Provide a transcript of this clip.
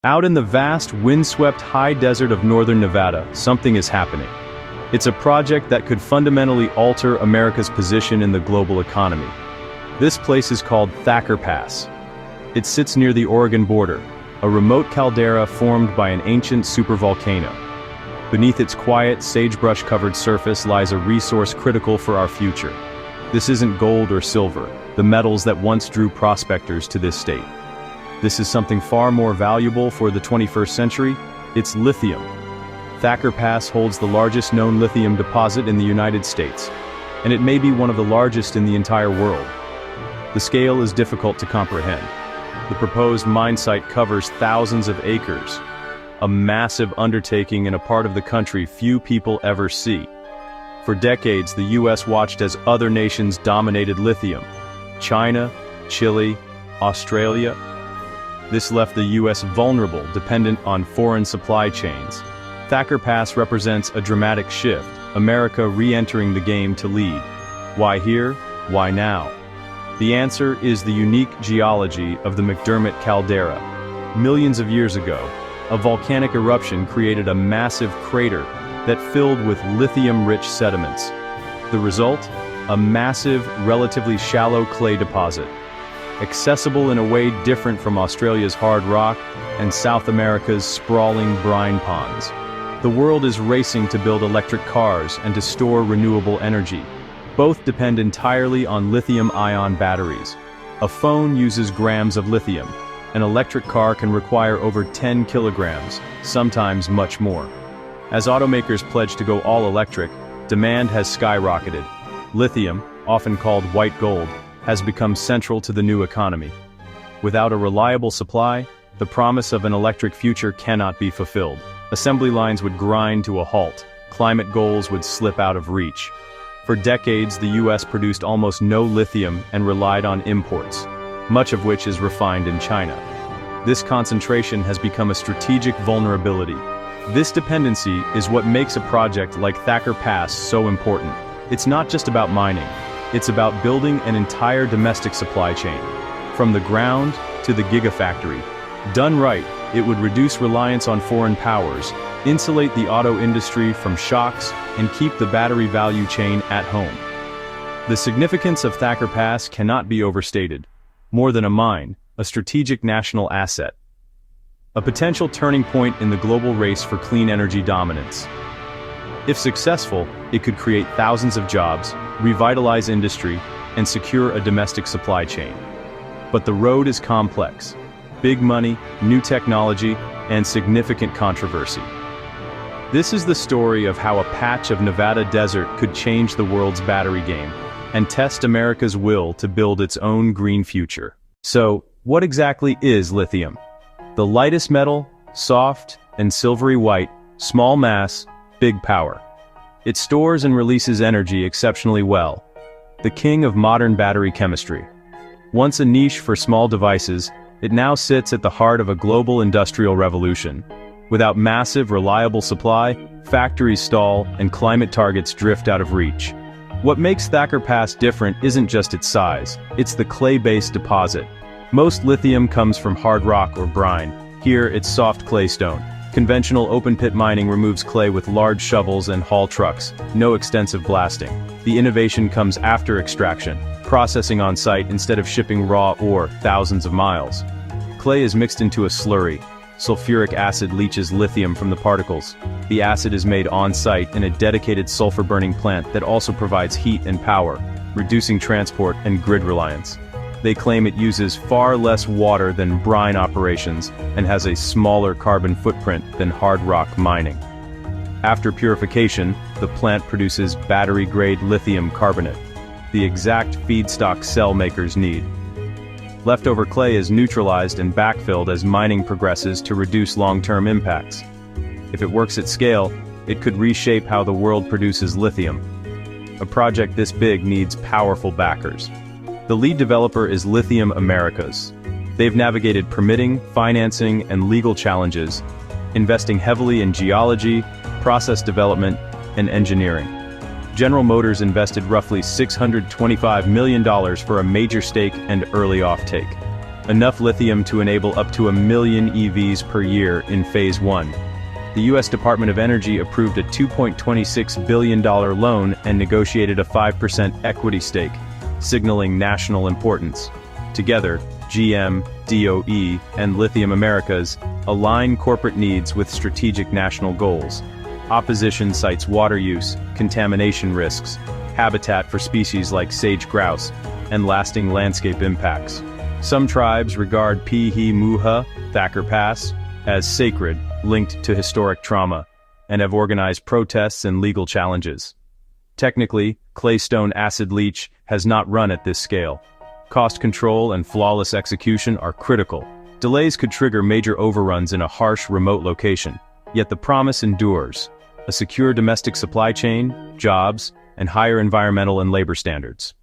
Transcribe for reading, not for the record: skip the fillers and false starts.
Out in the vast, windswept high desert of northern Nevada, something is happening. It's a project that could fundamentally alter America's position in the global economy. This place is called Thacker Pass. It sits near the Oregon border, a remote caldera formed by an ancient supervolcano. Beneath its quiet, sagebrush-covered surface lies a resource critical for our future. This isn't gold or silver, the metals that once drew prospectors to this state. This is something far more valuable for the 21st century. It's lithium. Thacker Pass holds the largest known lithium deposit in the United States, and it may be one of the largest in the entire world. The scale is difficult to comprehend. The proposed mine site covers thousands of acres, a massive undertaking in a part of the country few people ever see. For decades, the US watched as other nations dominated lithium. China, Chile, Australia. This left the US vulnerable, dependent on foreign supply chains. Thacker Pass represents a dramatic shift, America re-entering the game to lead. Why here? Why now? The answer is the unique geology of the McDermott caldera. Millions of years ago, a volcanic eruption created a massive crater that filled with lithium-rich sediments. The result? A massive, relatively shallow clay deposit. Accessible in a way different from Australia's hard rock and South America's sprawling brine ponds. The world is racing to build electric cars and to store renewable energy. Both depend entirely on lithium-ion batteries. A phone uses grams of lithium. An electric car can require over 10 kilograms, sometimes much more. As automakers pledge to go all electric, demand has skyrocketed. Lithium, often called white gold, has become central to the new economy. Without a reliable supply, the promise of an electric future cannot be fulfilled. Assembly lines would grind to a halt, climate goals would slip out of reach. For decades, the US produced almost no lithium and relied on imports, much of which is refined in China. This concentration has become a strategic vulnerability. This dependency is what makes a project like Thacker Pass so important. It's not just about mining. It's about building an entire domestic supply chain, from the ground to the gigafactory. Done right, it would reduce reliance on foreign powers, insulate the auto industry from shocks, and keep the battery value chain at home. The significance of Thacker Pass cannot be overstated. More than a mine, a strategic national asset. A potential turning point in the global race for clean energy dominance. If successful, it could create thousands of jobs, revitalize industry, and secure a domestic supply chain. But the road is complex. Big money, new technology, and significant controversy. This is the story of how a patch of Nevada desert could change the world's battery game, and test America's will to build its own green future. So, what exactly is lithium? The lightest metal, soft and silvery white, small mass, big power. It stores and releases energy exceptionally well. The king of modern battery chemistry. Once a niche for small devices, it now sits at the heart of a global industrial revolution. Without massive, reliable supply, factories stall and climate targets drift out of reach. What makes Thacker Pass different isn't just its size, it's the clay-based deposit. Most lithium comes from hard rock or brine. Here, it's soft claystone. Conventional open-pit mining removes clay with large shovels and haul trucks, no extensive blasting. The innovation comes after extraction, processing on site instead of shipping raw ore thousands of miles. Clay is mixed into a slurry. Sulfuric acid leaches lithium from the particles. The acid is made on-site in a dedicated sulfur-burning plant that also provides heat and power, reducing transport and grid reliance. They claim it uses far less water than brine operations and has a smaller carbon footprint than hard rock mining. After purification, the plant produces battery-grade lithium carbonate, the exact feedstock cell makers need. Leftover clay is neutralized and backfilled as mining progresses to reduce long-term impacts. If it works at scale, it could reshape how the world produces lithium. A project this big needs powerful backers. The lead developer is Lithium Americas. They've navigated permitting, financing, and legal challenges, investing heavily in geology, process development, and engineering. General Motors invested roughly $625 million for a major stake and early offtake. enough lithium to enable up to 1 million EVs per year in Phase 1. The U.S. Department of Energy approved a $2.26 billion loan and negotiated a 5% equity stake, signaling national importance. Together, GM, DOE, and Lithium Americas align corporate needs with strategic national goals. Opposition cites water use, contamination risks, habitat for species like sage grouse, and lasting landscape impacts. Some tribes regard Pihi Muha, Thacker Pass, as sacred, linked to historic trauma, and have organized protests and legal challenges. Technically, claystone acid leach has not run at this scale. Cost control and flawless execution are critical. Delays could trigger major overruns in a harsh, remote location, yet the promise endures: a secure domestic supply chain, jobs, and higher environmental and labor standards.